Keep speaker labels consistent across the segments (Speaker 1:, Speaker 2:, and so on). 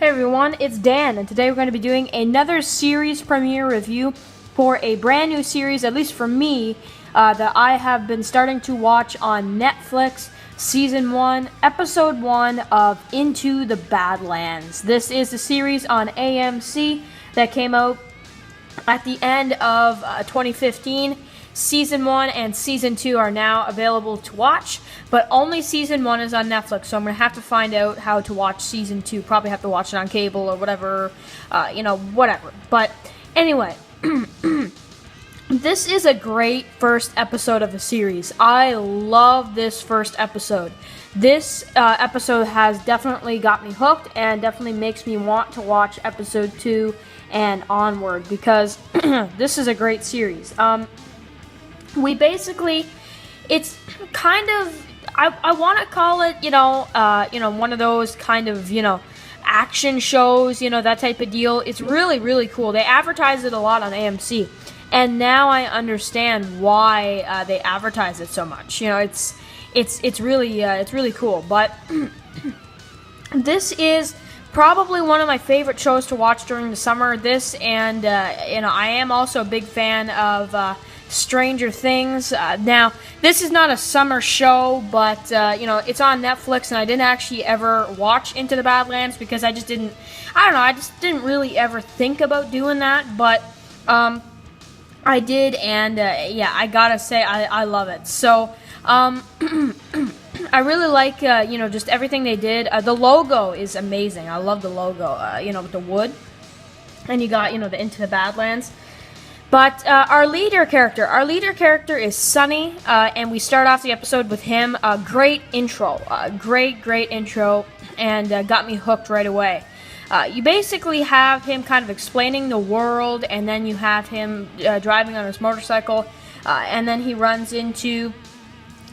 Speaker 1: Hey everyone, it's Dan, and today we're going to be doing another series premiere review for a brand new series, at least for me, that I have been starting to watch on Netflix, Season 1, Episode 1 of Into the Badlands. This is a series on AMC that came out at the end of 2015. Season 1 and Season 2 are now available to watch, but only Season 1 is on Netflix, so I'm going to have to find out how to watch Season 2. Probably have to watch it on cable or whatever, whatever. But anyway, this is a great first episode of the series. I love this first episode. This episode has definitely got me hooked and definitely makes me want to watch Episode 2 and onward, because this is a great series. It's kind of, I want to call it, one of those kind of, action shows, that type of deal. It's really, really cool. They advertise it a lot on AMC, and now I understand why they advertise it so much. It's really cool. But this is probably one of my favorite shows to watch during the summer. This and I am also a big fan of Stranger Things. Now, this is not a summer show, but it's on Netflix, and I didn't actually ever watch Into the Badlands because I just didn't really ever think about doing that, but I did, and I gotta say, I love it. So, I really like, just everything they did. The logo is amazing. I love the logo, with the wood, and you got, the Into the Badlands. But our leader character is Sunny, and we start off the episode with him. Great intro, great intro, and got me hooked right away. You basically have him kind of explaining the world, and then you have him driving on his motorcycle, and then he runs into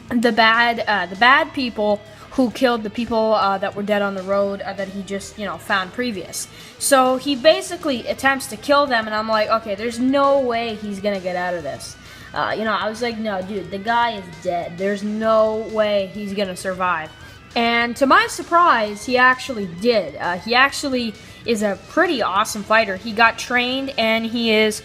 Speaker 1: the bad people who killed the people that were dead on the road that he just, found previous. So he basically attempts to kill them, and I'm like, okay, there's no way he's gonna get out of this. I was like, no, dude, the guy is dead. There's no way he's gonna survive. And to my surprise, he actually did. He actually is a pretty awesome fighter. He got trained, and he is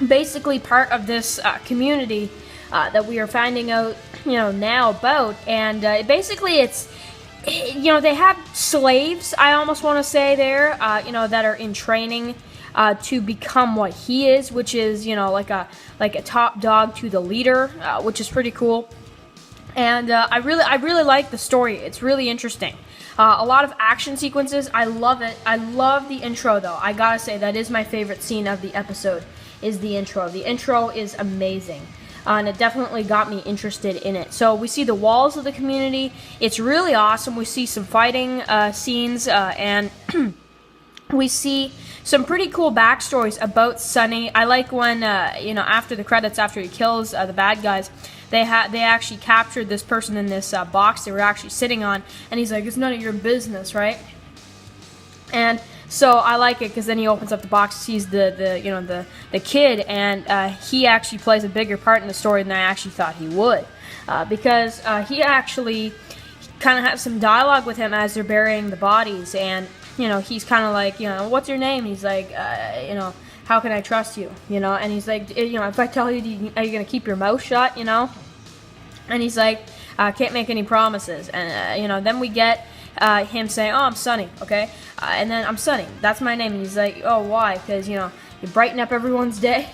Speaker 1: basically part of this community that we are finding out, now about. And basically it's, they have slaves, I almost want to say there, that are in training to become what he is, which is, like a top dog to the leader, which is pretty cool. And I really like the story. It's really interesting. A lot of action sequences. I love it. I love the intro, though. I gotta say, that is my favorite scene of the episode, is the intro. The intro is amazing. And it definitely got me interested in it. So we see the walls of the community. It's really awesome. We see some fighting scenes, and we see some pretty cool backstories about Sunny. I like when, after the credits, after he kills the bad guys, they actually captured this person in this box they were actually sitting on, and he's like, it's none of your business, right? And so I like it because then he opens up the box, sees the kid, and he actually plays a bigger part in the story than I actually thought he would, because he actually kind of has some dialogue with him as they're burying the bodies, and he's kind of like, what's your name? He's like, how can I trust you? And he's like, if I tell you, are you gonna keep your mouth shut? And he's like, can't make any promises, and then we get him saying, oh, I'm Sunny, okay? And then, I'm Sunny, that's my name. And he's like, oh, why? Because, you brighten up everyone's day,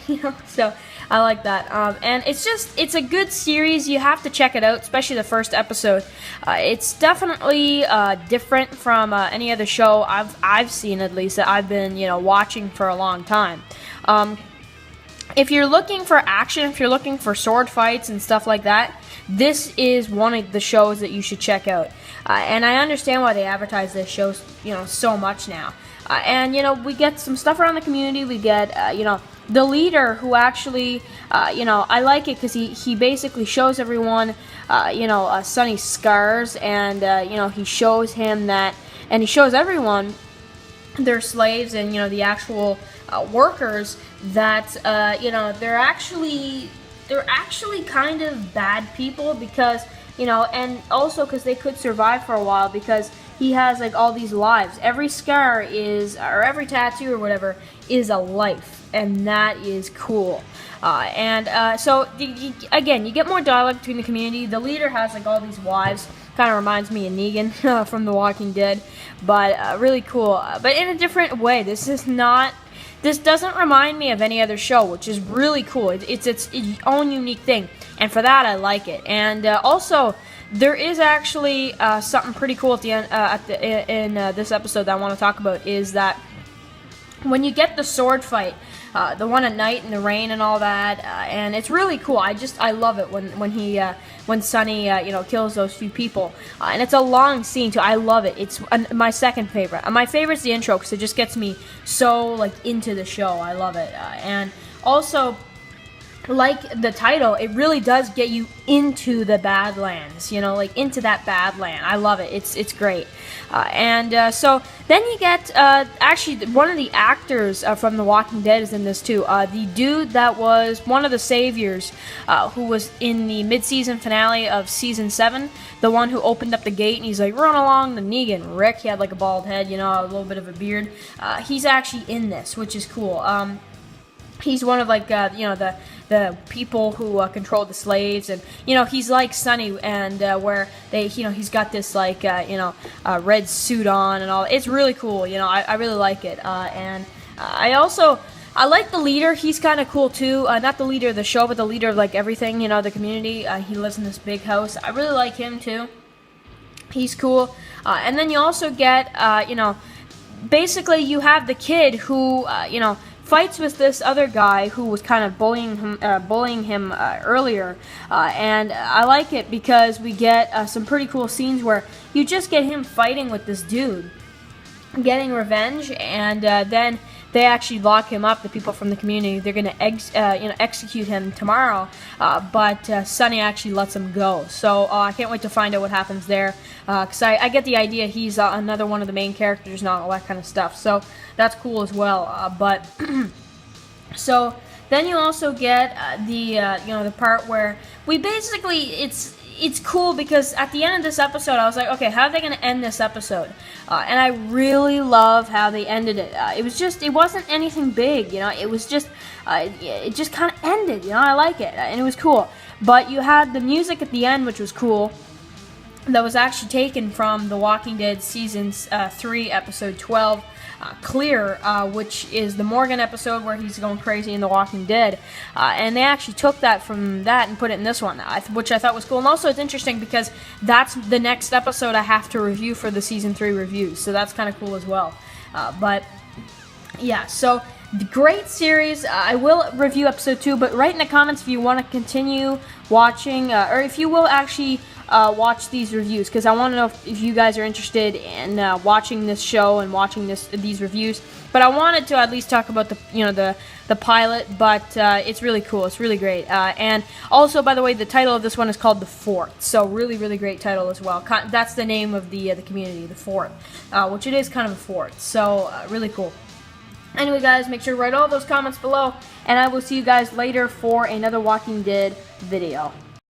Speaker 1: So, I like that. And it's a good series. You have to check it out, especially the first episode. It's definitely different from any other show I've seen, at least, that I've been, watching for a long time. If you're looking for action, if you're looking for sword fights and stuff like that, this is one of the shows that you should check out. And I understand why they advertise this show, so much now. And, we get some stuff around the community. We get, the leader who actually, I like it because he basically shows everyone, Sunny's scars, and, he shows him that, and he shows everyone their slaves and, the actual workers that, they're actually kind of bad people, because, and also because they could survive for a while, because he has like all these lives. Every scar is, or every tattoo or whatever, is a life, and that is cool. So again, you get more dialogue between the community. The leader has like all these wives. Kind of reminds me of Negan from The Walking Dead, but really cool. But in a different way. This doesn't remind me of any other show, which is really cool. It's its own unique thing, and for that I like it. And also, there is actually something pretty cool at the end in this episode that I want to talk about. Is that when you get the sword fight, the one at night in the rain and all that, and it's really cool. I love it when Sonny kills those few people, and it's a long scene too. I love it. It's my second favorite. My favorite's the intro because it just gets me so like into the show. I love it, and also, like the title, it really does get you into the Badlands, like into that Badland. I love it. It's great. So then you get, actually, one of the actors from The Walking Dead is in this too. The dude that was one of the saviors, who was in the mid-season finale of season 7, the one who opened up the gate and he's like, run along, the Negan. Rick, he had like a bald head, a little bit of a beard. He's actually in this, which is cool. He's one of like the people who control the slaves, and he's like Sonny, and where they he's got this like red suit on and all. It's really cool. I really like it, and I like the leader. He's kind of cool too. Not the leader of the show, but the leader of like everything. The community. He lives in this big house. I really like him too. He's cool. And then you also get basically you have the kid who fights with this other guy who was kind of bullying him earlier, and I like it because we get some pretty cool scenes where you just get him fighting with this dude, getting revenge, and then they actually lock him up. The people from the community, they're gonna execute him tomorrow, but Sonny actually lets him go. So I can't wait to find out what happens there, because I get the idea he's another one of the main characters and all that kind of stuff. So that's cool as well. But so then you also get the part where we basically it's cool because at the end of this episode, I was like, okay, how are they going to end this episode? And I really love how they ended it. It wasn't anything big, it was just, it just kind of ended, I like it, and it was cool. But you had the music at the end, which was cool, that was actually taken from The Walking Dead Season 3, Episode 12, Clear, which is the Morgan episode where he's going crazy in The Walking Dead, and they actually took that from that and put it in this one, which I thought was cool. And also it's interesting because that's the next episode I have to review for the Season 3 reviews, so that's kind of cool as well. But yeah, so great series. I will review episode 2, but write in the comments if you want to continue watching, or if you will actually watch these reviews, because I want to know if you guys are interested in watching this show and watching these reviews. But I wanted to at least talk about the pilot, but it's really cool. It's really great. And also, by the way, the title of this one is called The Fort. So really, really great title as well. That's the name of the community, The Fort, which it is kind of a fort. So really cool. Anyway, guys, make sure to write all those comments below, and I will see you guys later for another Walking Dead video.